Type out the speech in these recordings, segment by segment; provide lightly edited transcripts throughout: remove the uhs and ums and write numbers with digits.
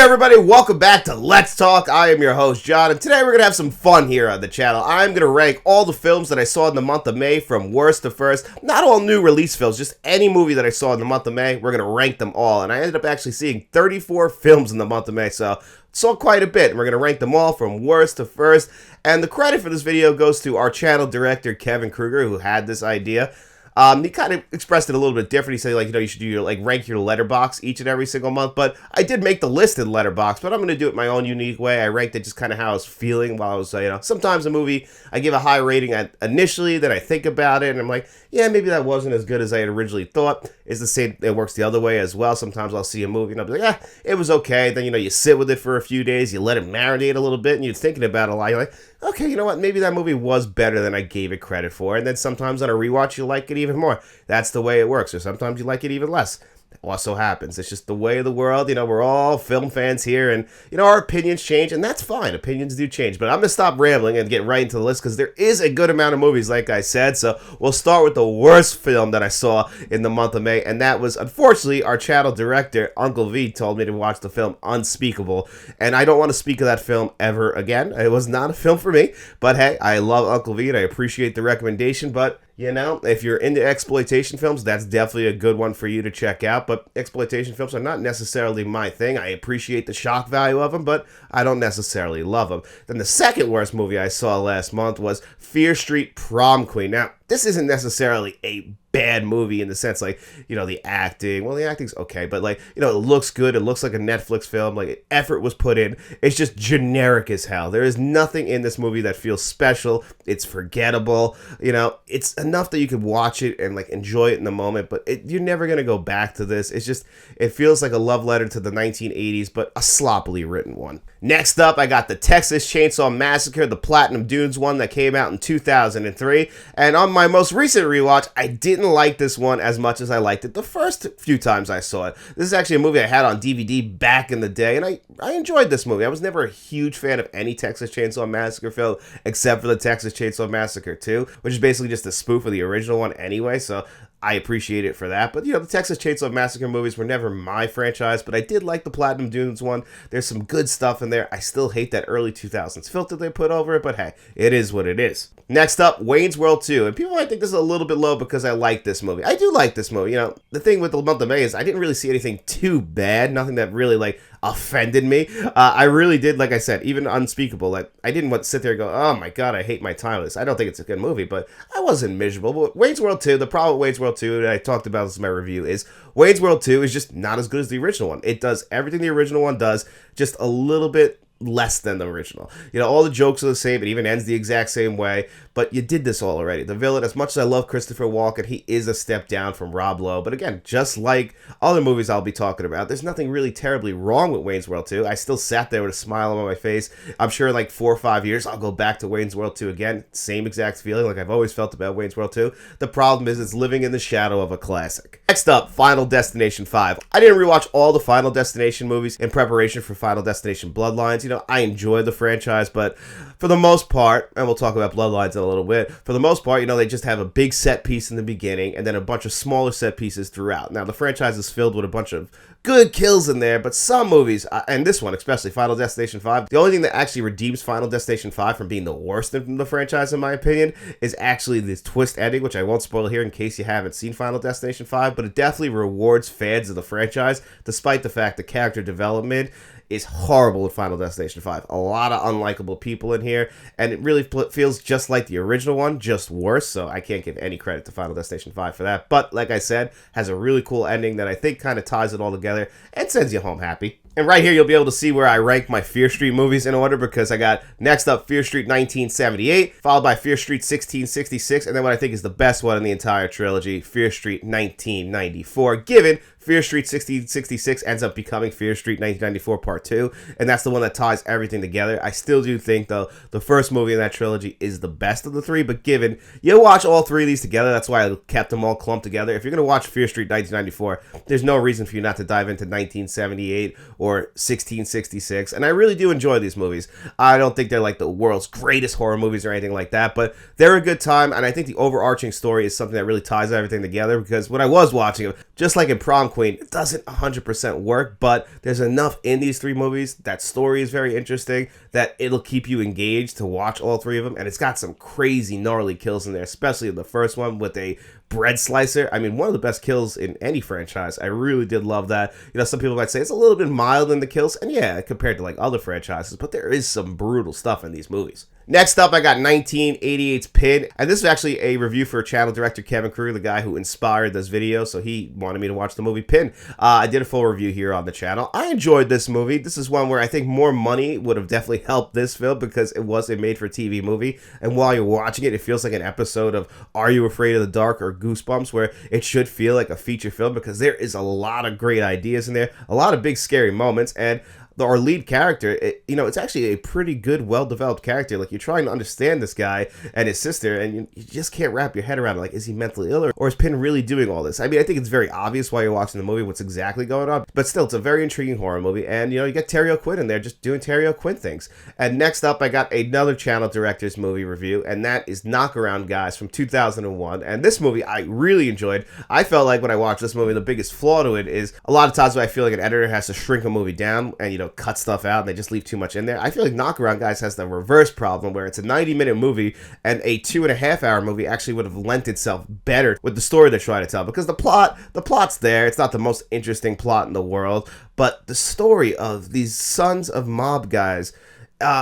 everybody, welcome back to Let's Talk. I am your host, John, and today we're going to have some fun here on the channel. I'm going to rank all the films that I saw in the month of May from worst to first. Not all new release films, just any movie that I saw in the month of May. We're going to rank them all, and I ended up actually seeing 34 films in the month of May, so saw quite a bit, and we're going to rank them all from worst to first. And the credit for this video goes to our channel director, Kevin Kruger, who had this idea. He kind of expressed it a little bit different. He said, like, you should do your, rank your letterbox each and every single month. But I did make the list in letterbox, but I'm going to do it my own unique way. I ranked it just kind of how I was feeling while I was, sometimes a movie, I give a high rating initially, then I think about it, and I'm like, yeah, maybe that wasn't as good as I had originally thought. It's the same, it works the other way as well. Sometimes I'll see a movie and I'll be like, it was okay. Then, you sit with it for a few days, you let it marinate a little bit, and you're thinking about it a lot. You're like, okay, you know what, maybe that movie was better than I gave it credit for. And then sometimes on a rewatch, you like it even more. That's the way it works. Or sometimes you like it even less. It also happens. It's just the way of the world. We're all film fans here, and, our opinions change, and that's fine. Opinions do change. But I'm going to stop rambling and get right into the list, because there is a good amount of movies, like I said. So we'll start with the worst film that I saw in the month of May, and that was, unfortunately, our channel director, Uncle V, told me to watch the film Unspeakable, and I don't want to speak of that film ever again. It was not a film for me, but hey, I love Uncle V, and I appreciate the recommendation, but if you're into exploitation films, that's definitely a good one for you to check out. But exploitation films are not necessarily my thing. I appreciate the shock value of them, but I don't necessarily love them. Then the second worst movie I saw last month was Fear Street Prom Queen. Now, this isn't necessarily a bad movie in the sense, the acting. Well, the acting's okay, but, it looks good. It looks like a Netflix film. Effort was put in. It's just generic as hell. There is nothing in this movie that feels special. It's forgettable. It's enough that you could watch it and, enjoy it in the moment, but you're never going to go back to this. It's just, it feels like a love letter to the 1980s, but a sloppily written one. Next up, I got the Texas Chainsaw Massacre, the Platinum Dunes one that came out in 2003, and on my most recent rewatch, I didn't like this one as much as I liked it the first few times I saw it. This is actually a movie I had on DVD back in the day, and I enjoyed this movie. I was never a huge fan of any Texas Chainsaw Massacre film except for the Texas Chainsaw Massacre 2, which is basically just a spoof of the original one anyway, so I appreciate it for that. But, the Texas Chainsaw Massacre movies were never my franchise, but I did like the Platinum Dunes one. There's some good stuff in there. I still hate that early 2000s filter they put over it, but hey, it is what it is. Next up, Wayne's World 2. And people might think this is a little bit low because I like this movie. I do like this movie. The thing with the month of May is I didn't really see anything too bad. Nothing that really, offended me. I really did, like I said, even Unspeakable. I didn't want to sit there and go, oh my god, I hate my time with this. I don't think it's a good movie, but I wasn't miserable. But Wayne's World 2, the problem with Wayne's World 2, that I talked about this in my review, is Wayne's World 2 is just not as good as the original one. It does everything the original one does, just a little bit less than the original. All the jokes are the same. It even ends the exact same way, but you did this all already. The villain, as much as I love Christopher Walken, he is a step down from Rob Lowe, but again, just like other movies I'll be talking about, there's nothing really terribly wrong with Wayne's World 2. I still sat there with a smile on my face. I'm sure in 4 or 5 years, I'll go back to Wayne's World 2 again. Same exact feeling like I've always felt about Wayne's World 2. The problem is it's living in the shadow of a classic. Next up, Final Destination 5. I didn't rewatch all the Final Destination movies in preparation for Final Destination Bloodlines. I enjoy the franchise, but for the most part, and we'll talk about Bloodlines in a little bit, for the most part, they just have a big set piece in the beginning and then a bunch of smaller set pieces throughout. Now, the franchise is filled with a bunch of good kills in there, but some movies, and this one especially, Final Destination 5, the only thing that actually redeems Final Destination 5 from being the worst in the franchise, in my opinion, is actually this twist ending, which I won't spoil here in case you haven't seen Final Destination 5, but it definitely rewards fans of the franchise, despite the fact the character development is horrible in Final Destination 5. A lot of unlikable people in here, and it really feels just like the original one, just worse, so I can't give any credit to Final Destination 5 for that. But, like I said, has a really cool ending that I think kind of ties it all together and sends you home happy. And right here, you'll be able to see where I rank my Fear Street movies in order, because I got next up Fear Street 1978, followed by Fear Street 1666, and then what I think is the best one in the entire trilogy, Fear Street 1994, given Fear Street 1666 ends up becoming Fear Street 1994 Part 2, and that's the one that ties everything together. I still do think, though, the first movie in that trilogy is the best of the three, but given you watch all three of these together, that's why I kept them all clumped together. If you're going to watch Fear Street 1994, there's no reason for you not to dive into 1978 or 1666, and I really do enjoy these movies. I don't think they're like the world's greatest horror movies or anything like that, but they're a good time, and I think the overarching story is something that really ties everything together, because when I was watching it, just like in Prom Queen, it doesn't 100% work, but there's enough in these three movies. That story is very interesting that it'll keep you engaged to watch all three of them, and it's got some crazy gnarly kills in there, especially in the first one with a bread slicer. I mean, one of the best kills in any franchise. I really did love that. You know, some people might say it's a little bit mild in the kills, and yeah, compared to like other franchises, but there is some brutal stuff in these movies. Next up, I got 1988's Pin, and this is actually a review for channel director Kevin Crew, the guy who inspired this video, so he wanted me to watch the movie Pin. I did a full review here on the channel. I enjoyed this movie. This is one where I think more money would have definitely helped this film, because it was a made-for-TV movie, and while you're watching it, it feels like an episode of Are You Afraid of the Dark or Goosebumps, where it should feel like a feature film, because there is a lot of great ideas in there, a lot of big scary moments, and our lead character, it's actually a pretty good, well-developed character. Like, you're trying to understand this guy and his sister, and you just can't wrap your head around it. Like, is he mentally ill, or is Pin really doing all this? I mean, I think it's very obvious while you're watching the movie what's exactly going on, but still, it's a very intriguing horror movie, and, you get Terry O'Quinn in there just doing Terry O'Quinn things. And next up, I got another channel director's movie review, and that is Knockaround Guys from 2001, and this movie I really enjoyed. I felt like when I watched this movie, the biggest flaw to it is a lot of times when I feel like an editor has to shrink a movie down and, cut stuff out, and they just leave too much in there. I feel like Knockaround Guys has the reverse problem, where it's a 90-minute movie, and a 2.5-hour movie actually would have lent itself better with the story they're trying to tell, because the plot's there. It's not the most interesting plot in the world, but the story of these sons of mob guys,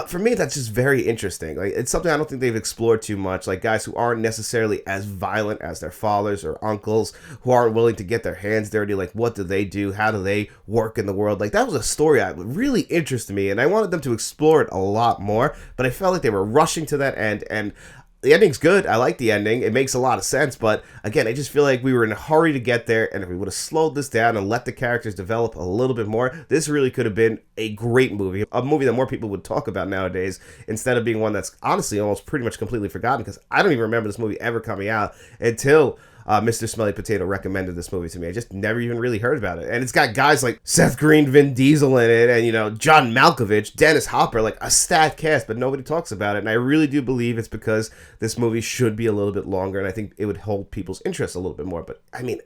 for me, that's just very interesting. Like, it's something I don't think they've explored too much. Like, guys who aren't necessarily as violent as their fathers or uncles, who aren't willing to get their hands dirty. Like, what do they do? How do they work in the world? Like, that was a story that really interested me, and I wanted them to explore it a lot more, but I felt like they were rushing to that end, and the ending's good. I like the ending. It makes a lot of sense, but again, I just feel like we were in a hurry to get there, and if we would have slowed this down and let the characters develop a little bit more, this really could have been a great movie, a movie that more people would talk about nowadays, instead of being one that's honestly almost pretty much completely forgotten, because I don't even remember this movie ever coming out until Mr. Smelly Potato recommended this movie to me. I just never even really heard about it. And it's got guys like Seth Green, Vin Diesel in it, and, John Malkovich, Dennis Hopper, like a stacked cast, but nobody talks about it. And I really do believe it's because this movie should be a little bit longer, and I think it would hold people's interest a little bit more. But, I mean,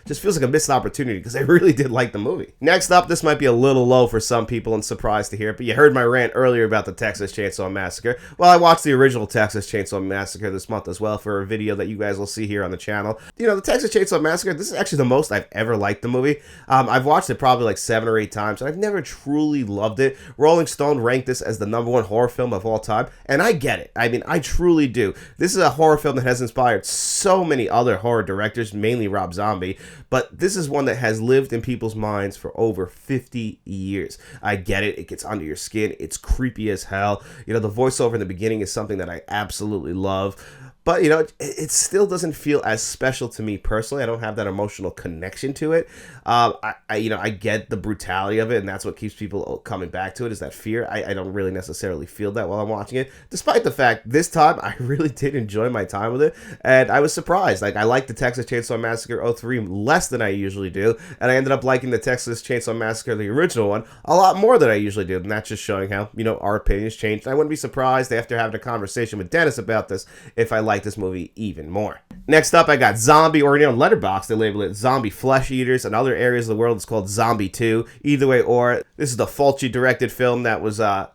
just feels like a missed opportunity, because I really did like the movie. Next up, this might be a little low for some people and surprised to hear it, but you heard my rant earlier about the Texas Chainsaw Massacre. Well, I watched the original Texas Chainsaw Massacre this month as well for a video that you guys will see here on the channel. The Texas Chainsaw Massacre, this is actually the most I've ever liked the movie. I've watched it probably like 7 or 8 times, and I've never truly loved it. Rolling Stone ranked this as the #1 horror film of all time, and I get it. I mean, I truly do. This is a horror film that has inspired so many other horror directors, mainly Rob Zombie, but this is one that has lived in people's minds for over 50 years. I get it. It gets under your skin. It's creepy as hell. The voiceover in the beginning is something that I absolutely love. But, it still doesn't feel as special to me personally. I don't have that emotional connection to it. I get the brutality of it, and that's what keeps people coming back to it, is that fear. I don't really necessarily feel that while I'm watching it, despite the fact this time I really did enjoy my time with it, and I was surprised. Like, I liked the Texas Chainsaw Massacre 03 less than I usually do, and I ended up liking the Texas Chainsaw Massacre, the original one, a lot more than I usually do, and that's just showing how, our opinions changed. I wouldn't be surprised after having a conversation with Dennis about this if I like this movie even more. Next up, I got Zombie, or on Letterboxd, they label it Zombie Flesh Eaters. In other areas of the world, it's called Zombie 2. Either way, or this is the Fulci-directed film that was a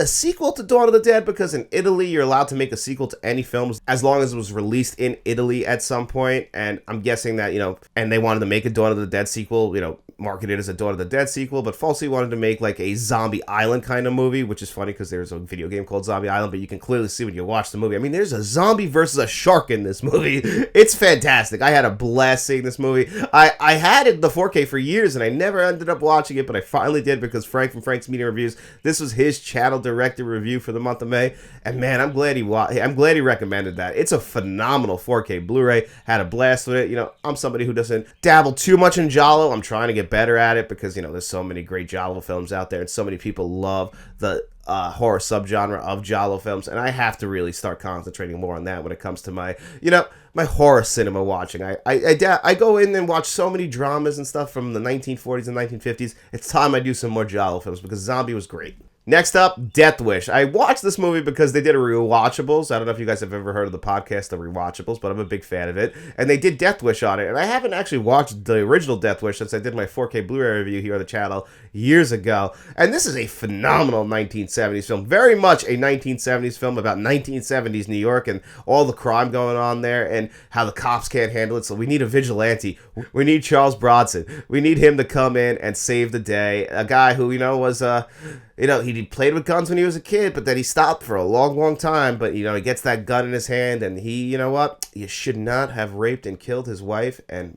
sequel to Dawn of the Dead, because in Italy, you're allowed to make a sequel to any films as long as it was released in Italy at some point. And I'm guessing that, and they wanted to make a Dawn of the Dead sequel, marketed as a Dawn of the Dead sequel, but Fulci wanted to make like a Zombie Island kind of movie, which is funny because there's a video game called Zombie Island, but you can clearly see when you watch the movie. I mean, there's a zombie versus a shark in this movie. It's fantastic. I had a blast seeing this movie. I had it in the 4K for years, and I never ended up watching it, but I finally did because Frank from Frank's Media Reviews, this was his channel directed review for the month of May, and man, I'm glad he recommended that. It's a phenomenal 4K Blu-ray. Had a blast with it. I'm somebody who doesn't dabble too much in giallo. I'm trying to get better at it because, there's so many great giallo films out there, and so many people love the horror subgenre of giallo films, and I have to really start concentrating more on that when it comes to my, my horror cinema watching. I go in and watch so many dramas and stuff from the 1940s and 1950s. It's time I do some more giallo films because Zombie was great. Next up, Death Wish. I watched this movie because they did a Rewatchables. I don't know if you guys have ever heard of the podcast, The Rewatchables, but I'm a big fan of it. And they did Death Wish on it. And I haven't actually watched the original Death Wish since I did my 4K Blu-ray review here on the channel years ago. And this is a phenomenal 1970s film. Very much a 1970s film about 1970s New York and all the crime going on there and how the cops can't handle it. So we need a vigilante. We need Charles Bronson. We need him to come in and save the day. A guy who, was... he played with guns when he was a kid, but then he stopped for a long, long time. But, he gets that gun in his hand, and he, you should not have raped and killed his wife. And,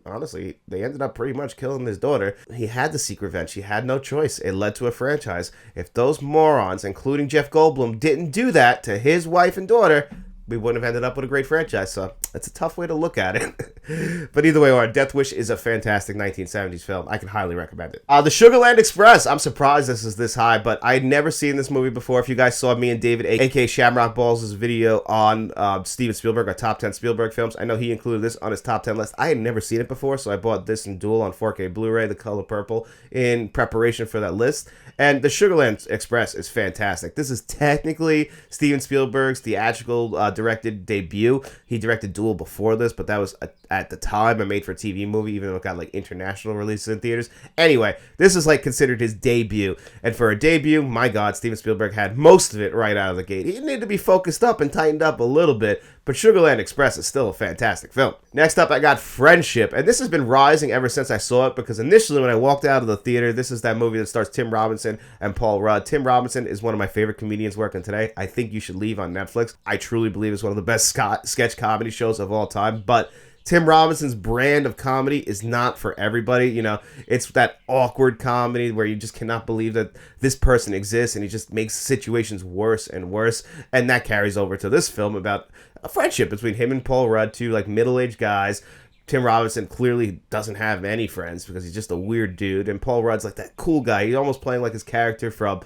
honestly, they ended up pretty much killing his daughter. He had to seek revenge. He had no choice. It led to a franchise. If those morons, including Jeff Goldblum, didn't do that to his wife and daughter, we wouldn't have ended up with a great franchise. So it's a tough way to look at it. But either way, our Death Wish is a fantastic 1970s film. I can highly recommend it. The Sugarland Express. I'm surprised this is this high, but I'd never seen this movie before. If you guys saw me and David, a.k.a. Shamrock Balls' video on Steven Spielberg, our top 10 Spielberg films, I know he included this on his top 10 list. I had never seen it before, so I bought this in dual on 4K Blu-ray, the color purple, in preparation for that list. And the Sugarland Express is fantastic. This is technically Steven Spielberg's theatrical directed debut. He directed Duel before this, but that was at the time a made-for-TV movie, even though it got international releases in theaters. Anyway, this is considered his debut, and for a debut, my God, Steven Spielberg had most of it right out of the gate. He needed to be focused up and tightened up a little bit, but Sugarland Express is still a fantastic film. Next up, I got Friendship, and this has been rising ever since I saw it, because initially when I walked out of the theater, this is that movie that stars Tim Robinson and Paul Rudd. Tim Robinson is one of my favorite comedians working today. I Think You Should Leave on Netflix. I truly believe it's one of the best sketch comedy shows of all time, but Tim Robinson's brand of comedy is not for everybody. It's that awkward comedy where you just cannot believe that this person exists, and he just makes situations worse and worse. And that carries over to this film about a friendship between him and Paul Rudd, two middle-aged guys. Tim Robinson clearly doesn't have any friends because he's just a weird dude, and Paul Rudd's that cool guy. He's almost playing his character from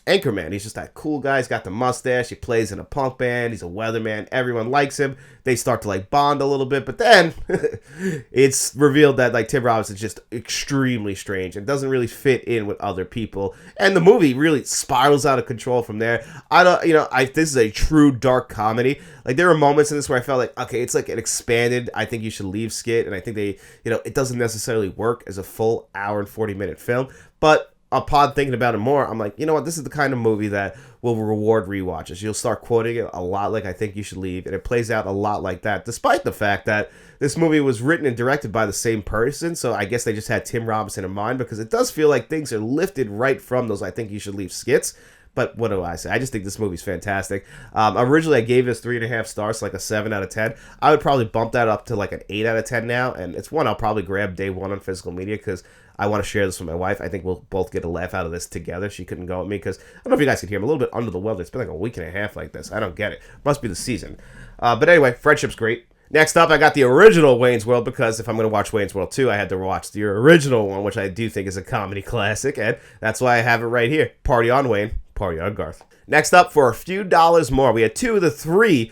Anchorman. He's just that cool guy. He's got the mustache. He plays in a punk band. He's a weatherman. Everyone likes him. They start to bond a little bit, but then it's revealed that Tim Robinson's just extremely strange and doesn't really fit in with other people. And the movie really spirals out of control from there. This is a true dark comedy. There were moments in this where I felt okay, it's an expanded I Think You Should Leave skit, and I think they, it doesn't necessarily work as a full hour and 40-minute film, but upon thinking about it more, I'm you know what? This is the kind of movie that will reward rewatches. You'll start quoting it a lot I Think You Should Leave, and it plays out a lot like that, despite the fact that this movie was written and directed by the same person, so I guess they just had Tim Robinson in mind, because it does feel like things are lifted right from those I Think You Should Leave skits. But what do I say? I just think this movie's fantastic. Originally, I gave this 3.5 stars, a 7 out of 10. I would probably bump that up to an 8 out of 10 now, and it's one I'll probably grab day one on physical media, because I want to share this with my wife. I think we'll both get a laugh out of this together. She couldn't go with me because, I don't know if you guys can hear, I'm a little bit under the weather. It's been a week and a half like this. I don't get it. Must be the season. But anyway, Friendship's great. Next up, I got the original Wayne's World, because if I'm going to watch Wayne's World 2, I had to watch the original one, which I do think is a comedy classic, and that's why I have it right here. Party on Wayne, Party on Garth. Next up, for a few dollars more, we had 2 of the 3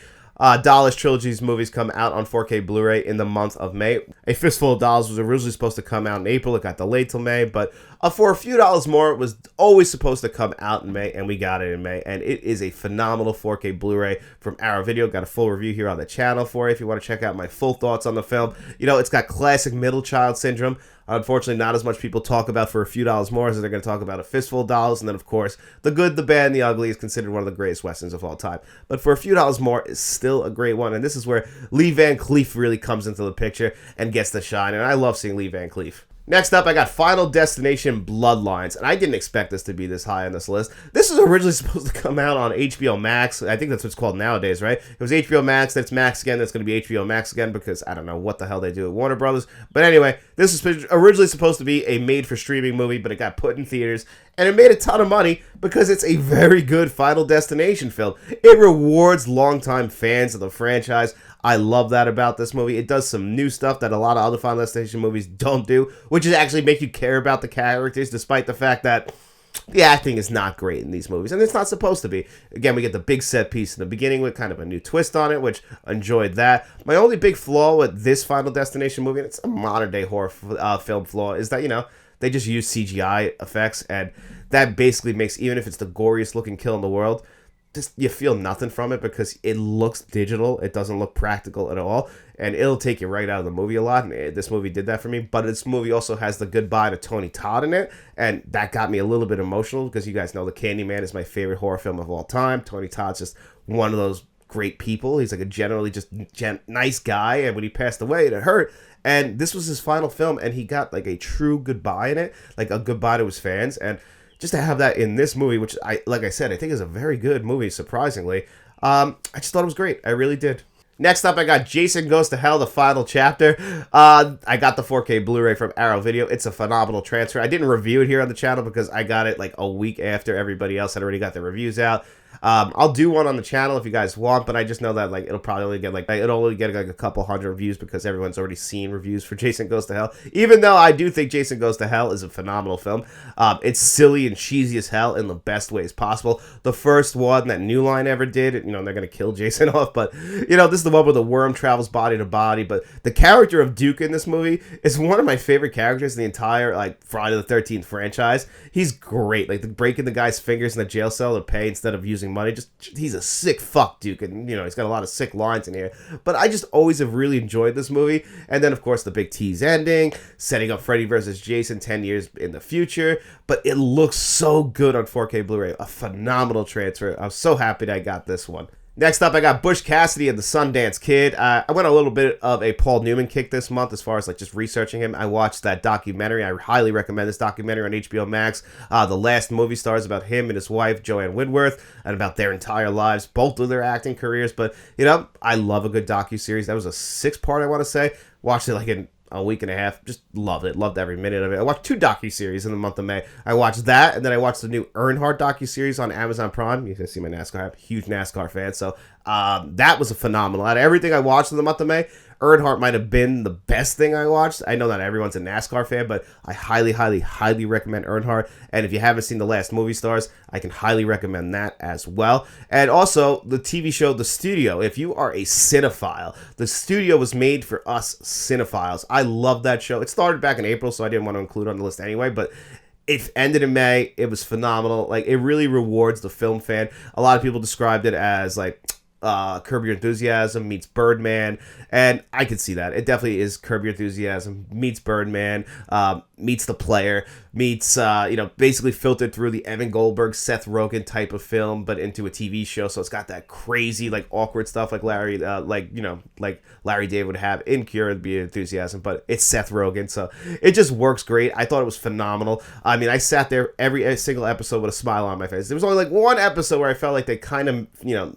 Dollars Trilogy's movies come out on 4K Blu-ray in the month of May. A Fistful of Dollars was originally supposed to come out in April. It got delayed till May, but for a few dollars more, it was always supposed to come out in May, and we got it in May. And it is a phenomenal 4K Blu-ray from Arrow Video. Got a full review here on the channel for you if you want to check out my full thoughts on the film. It's got classic middle child syndrome. Unfortunately, not as much people talk about For a Few Dollars More as they're going to talk about A Fistful of Dollars. And then, of course, The Good, the Bad, and the Ugly is considered one of the greatest westerns of all time. But For a Few Dollars More is still a great one. And this is where Lee Van Cleef really comes into the picture and gets the shine. And I love seeing Lee Van Cleef. Next up, I got Final Destination Bloodlines, and I didn't expect this to be this high on this list. This was originally supposed to come out on HBO Max. I think that's what it's called nowadays, right? It was HBO Max, then it's Max again, that's going to be HBO Max again, because I don't know what the hell they do at Warner Brothers. But anyway, this was originally supposed to be a made-for-streaming movie, but it got put in theaters, and it made a ton of money because it's a very good Final Destination film. It rewards longtime fans of the franchise. I love that about this movie. It does some new stuff that a lot of other Final Destination movies don't do, which is actually make you care about the characters, despite the fact that the acting is not great in these movies, and it's not supposed to be. Again, we get the big set piece in the beginning with kind of a new twist on it, which enjoyed that. My only big flaw with this Final Destination movie, and it's a modern day horror film flaw, is that, they just use CGI effects, and that basically makes, even if it's the goriest looking kill in the world, just you feel nothing from it because it looks digital. It doesn't look practical at all, and it'll take you right out of the movie a lot. And this movie did that for me. But this movie also has the goodbye to Tony Todd in it, and that got me a little bit emotional because you guys know The Candyman is my favorite horror film of all time. Tony Todd's just one of those great people. He's like a generally just nice guy, and when he passed away, it hurt. And this was his final film, and he got like a true goodbye in it, like a goodbye to his fans. And just to have that in this movie, which like I said, I think is a very good movie, surprisingly. I just thought it was great. I really did. Next up, I got Jason Goes to Hell, the final chapter. I got the 4K Blu-ray from Arrow Video. It's a phenomenal transfer. I didn't review it here on the channel because I got it like a week after everybody else had already got their reviews out. I'll do one on the channel if you guys want, but I just know that it'll probably only get a couple hundred views because everyone's already seen reviews for Jason Goes to Hell. Even though I do think Jason Goes to Hell is a phenomenal film. It's silly and cheesy as hell in the best ways possible. The first one that New Line ever did, they're gonna kill Jason off, but this is the one where the worm travels body to body. But the character of Duke in this movie is one of my favorite characters in the entire Friday the 13th franchise. He's great, breaking the guy's fingers in the jail cell to pay instead of using money. He's a sick fuck, Duke, and he's got a lot of sick lines in here. But I just always have really enjoyed this movie. And then of course the big tease ending, setting up Freddy vs. Jason 10 years in the future. But it looks so good on 4K Blu-ray. A phenomenal transfer. I'm so happy that I got this one. Next up, I got Butch Cassidy and the Sundance Kid. I went a little bit of a Paul Newman kick this month as far as just researching him. I watched that documentary. I highly recommend this documentary on HBO Max. The Last Movie Stars, about him and his wife, Joanne Woodworth, and about their entire lives, both of their acting careers. But, I love a good docuseries. That was a 6-part, I want to say. Watched it in a week and a half. Just loved it. Loved every minute of it. I watched 2 docuseries in the month of May. I watched that, and then I watched the new Earnhardt docuseries on Amazon Prime. You can see my NASCAR. I'm a huge NASCAR fan, so that was a phenomenal. Out of everything I watched in the month of May, Earnhardt might have been the best thing I watched. I know not everyone's a NASCAR fan, but I highly, highly, highly recommend Earnhardt. And if you haven't seen The Last Movie Stars, I can highly recommend that as well. And also, the TV show The Studio. If you are a cinephile, The Studio was made for us cinephiles. I love that show. It started back in April, so I didn't want to include it on the list anyway, but it ended in May. It was phenomenal. It really rewards the film fan. A lot of people described it as Curb Your Enthusiasm meets Birdman, and I could see that. It definitely is Curb Your Enthusiasm meets Birdman, meets The Player, meets, basically filtered through the Evan Goldberg, Seth Rogen type of film, but into a TV show. So it's got that crazy, awkward stuff Larry David would have in Curb Your Enthusiasm, but it's Seth Rogen, so it just works great. I thought it was phenomenal. I mean, I sat there every single episode with a smile on my face. There was only one episode where I felt like they kind of,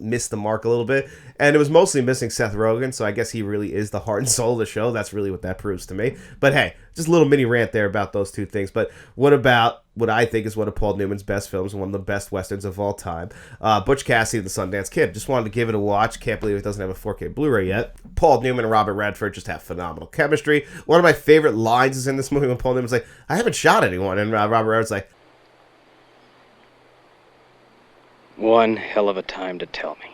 missed the mark a little bit, and it was mostly missing Seth Rogen, so I guess he really is the heart and soul of the show. That's really what that proves to me. But hey, just a little mini rant there about those 2 things. But what about what I think is one of Paul Newman's best films and one of the best westerns of all time, Butch Cassidy and the Sundance Kid. Just wanted to give it a watch. Can't believe it doesn't have a 4K Blu-ray yet. Paul Newman and Robert Redford just have phenomenal chemistry. One of my favorite lines is in this movie when Paul Newman's like, "I haven't shot anyone," and Robert Redford's like, "One hell of a time to tell me."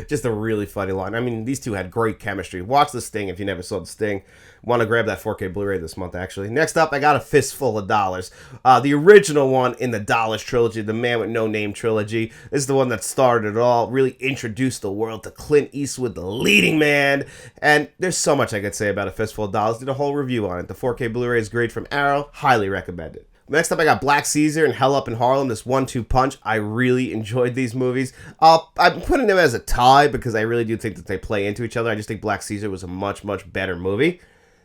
Just a really funny line. I mean, these two had great chemistry. Watch The Sting if you never saw The Sting. Want to grab that 4K Blu-ray this month, actually. Next up, I got A Fistful of Dollars. The original one in the Dollars trilogy, the Man with No Name trilogy. This is the one that started it all, really introduced the world to Clint Eastwood, the leading man. And there's so much I could say about A Fistful of Dollars. Did a whole riview on it. The 4K Blu-ray is great from Arrow. Highly recommend it. Next up, I got Black Caesar and Hell Up in Harlem, this 1-2 punch. I really enjoyed these movies. I'm putting them as a tie because I really do think that they play into each other. I just think Black Caesar was a much, much better movie.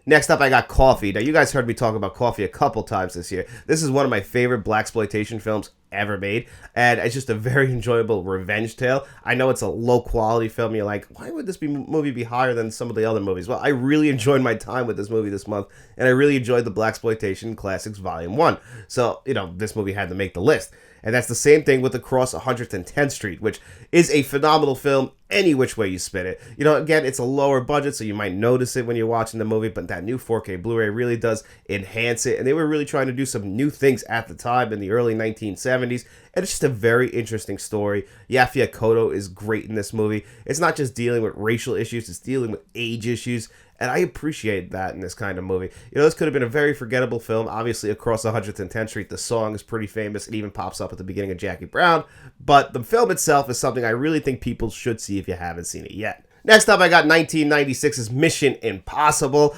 Next up, I got Coffee. Now, you guys heard me talk about Coffee a couple times this year. This is one of my favorite blaxploitation films ever made, and it's just a very enjoyable revenge tale. I know it's a low-quality film. You're like, why would this movie be higher than some of the other movies? Well, I really enjoyed my time with this movie this month, and I really enjoyed the Blaxploitation Classics Volume 1. So, this movie had to make the list. And that's the same thing with Across 110th Street, which is a phenomenal film any which way you spin it. You know, again, it's a lower budget, so you might notice it when you're watching the movie, but that new 4K Blu-ray really does enhance it. And they were really trying to do some new things at the time in the early 1970s. And it's just a very interesting story. Yaphet Kotto is great in this movie. It's not just dealing with racial issues, it's dealing with age issues. And I appreciate that in this kind of movie. You know, this could have been a very forgettable film. Obviously, Across 110th Street, the song is pretty famous. It even pops up at the beginning of Jackie Brown. But the film itself is something I really think people should see if you haven't seen it yet. Next up, I got 1996's Mission Impossible.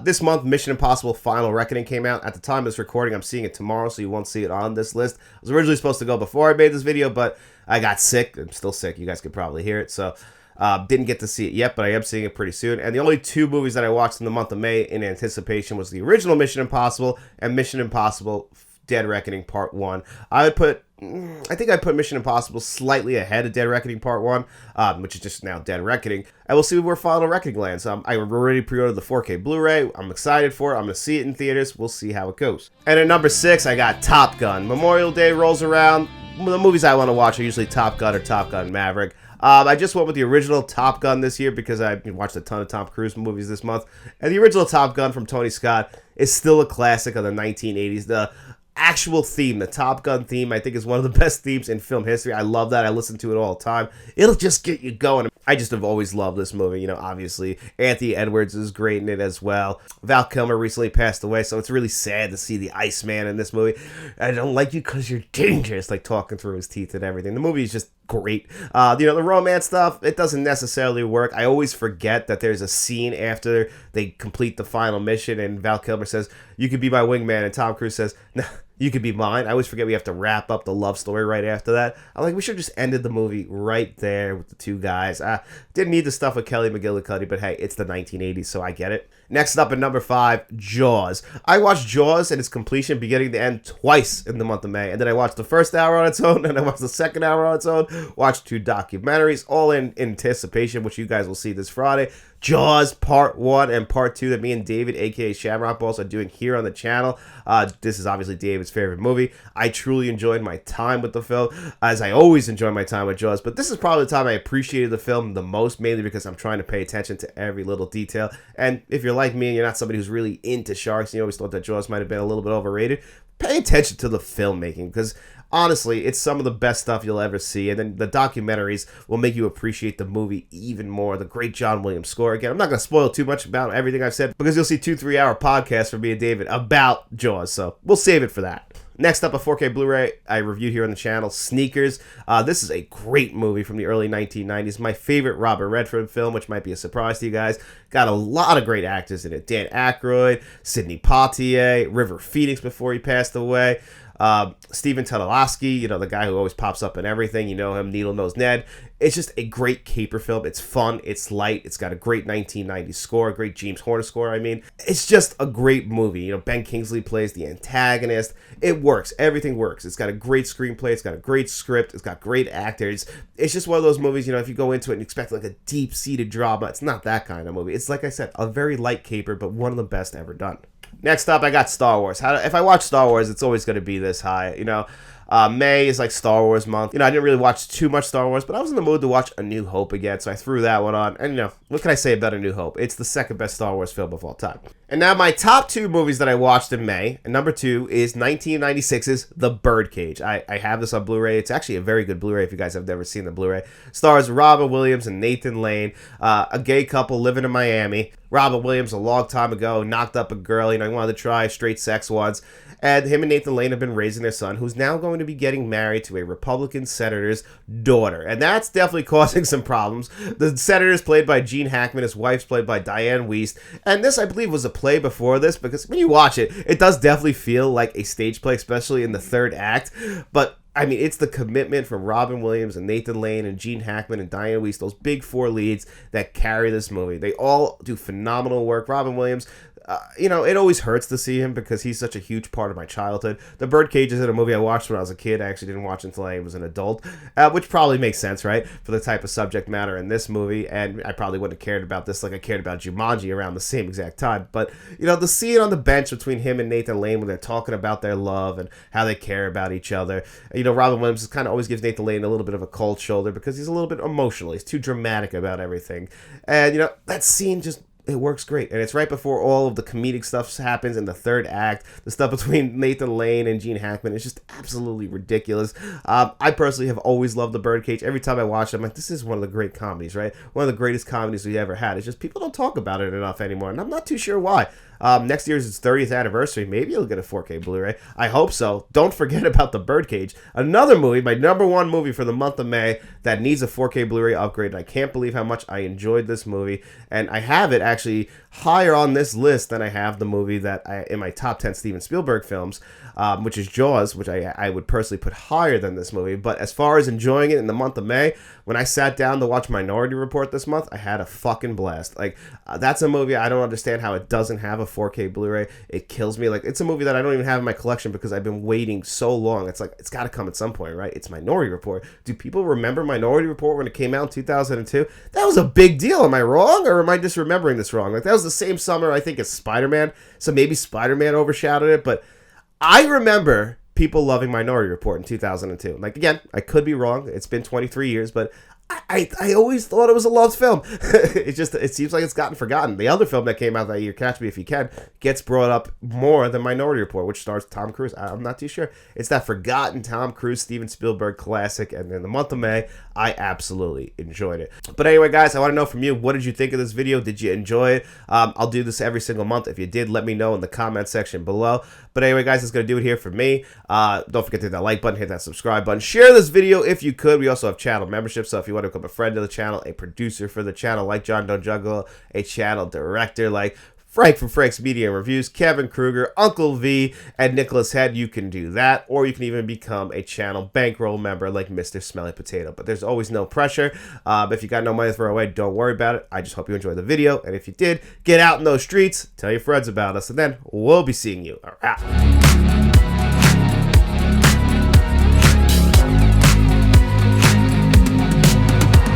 This month, Mission Impossible Final Reckoning came out. At the time of this recording, I'm seeing it tomorrow, so you won't see it on this list. I was originally supposed to go before I made this video, but I got sick. I'm still sick. You guys could probably hear it, so didn't get to see it yet, but I am seeing it pretty soon. And the only two movies that I watched in the month of May in anticipation was the original Mission Impossible and Mission Impossible Dead Reckoning Part 1. I think I put Mission Impossible slightly ahead of Dead Reckoning Part 1, which is just now Dead Reckoning. And we'll see where Final Reckoning lands. I already pre-ordered the 4K Blu-ray. I'm excited for it. I'm going to see it in theaters. We'll see how it goes. And at number 6, I got Top Gun. Memorial Day rolls around. The movies I want to watch are usually Top Gun or Top Gun Maverick. I just went with the original Top Gun this year because I watched a ton of Tom Cruise movies this month. And the original Top Gun from Tony Scott is still a classic of the 1980s. The actual theme, the Top Gun theme, I think is one of the best themes in film history. I love that. I listen to it all the time. It'll just get you going. I just have always loved this movie. You know, obviously, Anthony Edwards is great in it as well. Val Kilmer recently passed away, so it's really sad to see the Iceman in this movie. I don't like you because you're dangerous, like talking through his teeth and everything. The movie is just great. The romance stuff, it doesn't necessarily work. I always forget that there's a scene after they complete the final mission and Val Kilmer says, "You could be my wingman," and Tom Cruise says, "No, you could be mine." I always forget we have to wrap up the love story right after that. I'm like, we should have just ended the movie right there with the two guys. Didn't need the stuff with Kelly McGillicuddy, but hey, it's the 1980s, so I get it. Next up at number 5, Jaws. I watched Jaws and its completion beginning to end twice in the month of May. And then I watched the first hour on its own, and I watched the second hour on its own, watched 2 documentaries, all in anticipation, which you guys will see this Friday. Jaws Part 1 and Part 2 that me and David, a.k.a. Shamrock Balls, are doing here on the channel. This is obviously David's favorite movie. I truly enjoyed my time with the film, as I always enjoy my time with Jaws, but this is probably the time I appreciated the film the most, mainly because I'm trying to pay attention to every little detail. And if you're like me and you're not somebody who's really into sharks, and you always thought that Jaws might have been a little bit overrated, pay attention to the filmmaking, because honestly, it's some of the best stuff you'll ever see. And then the documentaries will make you appreciate the movie even more. The great John Williams score. Again, I'm not going to spoil too much about everything I've said because you'll see 2-3 hour podcasts from me and David about Jaws. So we'll save it for that. Next up, a 4K Blu-ray I reviewed here on the channel, Sneakers. This is a great movie from the early 1990s. My favorite Robert Redford film, which might be a surprise to you guys. Got a lot of great actors in it. Dan Aykroyd, Sidney Poitier, River Phoenix before he passed away. Stephen Tobolowsky, the guy who always pops up in everything. You know him, Needle Nose Ned. It's just a great caper film. It's fun. It's light. It's got a great 1990s score, a great James Horner score, It's just a great movie. Ben Kingsley plays the antagonist. It works. Everything works. It's got a great screenplay. It's got a great script. It's got great actors. It's just one of those movies, if you go into it and expect like a deep-seated drama, it's not that kind of movie. It's, like I said, a very light caper, but one of the best ever done. Next up, I got Star Wars. If I watch Star Wars, it's always going to be this high. May is like Star Wars month. I didn't really watch too much Star Wars, but I was in the mood to watch A New Hope again, so I threw that one on. And, what can I say about A New Hope? It's the second best Star Wars film of all time. And now my top 2 movies that I watched in May, and number 2 is 1996's The Birdcage. I have this on Blu-ray. It's actually a very good Blu-ray if you guys have never seen the Blu-ray. Stars Robin Williams and Nathan Lane, a gay couple living in Miami. Robin Williams, a long time ago, knocked up a girl. He wanted to try straight sex once. And him and Nathan Lane have been raising their son, who's now going to be getting married to a Republican senator's daughter. And that's definitely causing some problems. The senator's played by Gene Hackman. His wife's played by Diane Wiest. And this, I believe, was a play before this, because when you watch it, it does definitely feel like a stage play, especially in the third act. But it's the commitment from Robin Williams and Nathan Lane and Gene Hackman and Diane Wiest, those big 4 leads that carry this movie. They all do phenomenal work. Robin Williams, It always hurts to see him because he's such a huge part of my childhood. The Birdcage is in a movie I watched when I was a kid. I actually didn't watch until I was an adult, which probably makes sense, right, for the type of subject matter in this movie. And I probably wouldn't have cared about this like I cared about Jumanji around the same exact time. But, the scene on the bench between him and Nathan Lane when they're talking about their love and how they care about each other. Robin Williams kind of always gives Nathan Lane a little bit of a cold shoulder because he's a little bit emotional. He's too dramatic about everything. And, that scene just... it works great, and it's right before all of the comedic stuff happens in the third act. The stuff between Nathan Lane and Gene Hackman is just absolutely ridiculous. I personally have always loved The Birdcage. Every time I watch it, I'm like, this is one of the great comedies, right? One of the greatest comedies we ever had. It's just people don't talk about it enough anymore, and I'm not too sure why. Next year's its 30th anniversary. Maybe you'll get a 4K Blu-ray. I hope so. Don't forget about The Birdcage. Another movie, my number one movie for the month of May that needs a 4K Blu-ray upgrade. And I can't believe how much I enjoyed this movie. And I have it actually higher on this list than I have the movie that in my top 10 Steven Spielberg films, which is Jaws, which I would personally put higher than this movie. But as far as enjoying it in the month of May, when I sat down to watch Minority Report this month, I had a fucking blast. That's a movie I don't understand how it doesn't have a 4K Blu-ray. It kills me. It's a movie that I don't even have in my collection because I've been waiting so long. It's it's got to come at some point, right? It's Minority Report. Do people remember Minority Report when it came out in 2002? That was a big deal. Am I wrong, or am I just remembering this wrong? That was the same summer, I think, as Spider-Man. So maybe Spider-Man overshadowed it, but I remember people loving Minority Report in 2002. Again, I could be wrong. It's been 23 years, but I always thought it was a loved film. It seems like it's gotten forgotten. The other film that came out that year, Catch Me If You Can, gets brought up more than Minority Report, which stars Tom Cruise. I'm not too sure. It's that forgotten Tom Cruise, Steven Spielberg classic, and in the month of May, I absolutely enjoyed it. But anyway, guys, I want to know from you, what did you think of this video? Did you enjoy it? I'll do this every single month. If you did, let me know in the comment section below. But anyway, guys, that's going to do it here for me. Don't forget to hit that like button, hit that subscribe button. Share this video if you could. We also have channel membership, so if you want to become a friend of the channel, a producer for the channel like John Don't Juggle, a channel director like Frank from Frank's Media and Reviews, Kevin Kruger, Uncle V, and Nicholas Head, you can do that. Or you can even become a channel bankroll member like Mr. Smelly Potato. But there's always no pressure. If you got no money to throw away, don't worry about it. I just hope you enjoyed the video. And if you did, get out in those streets, tell your friends about us, and then we'll be seeing you around.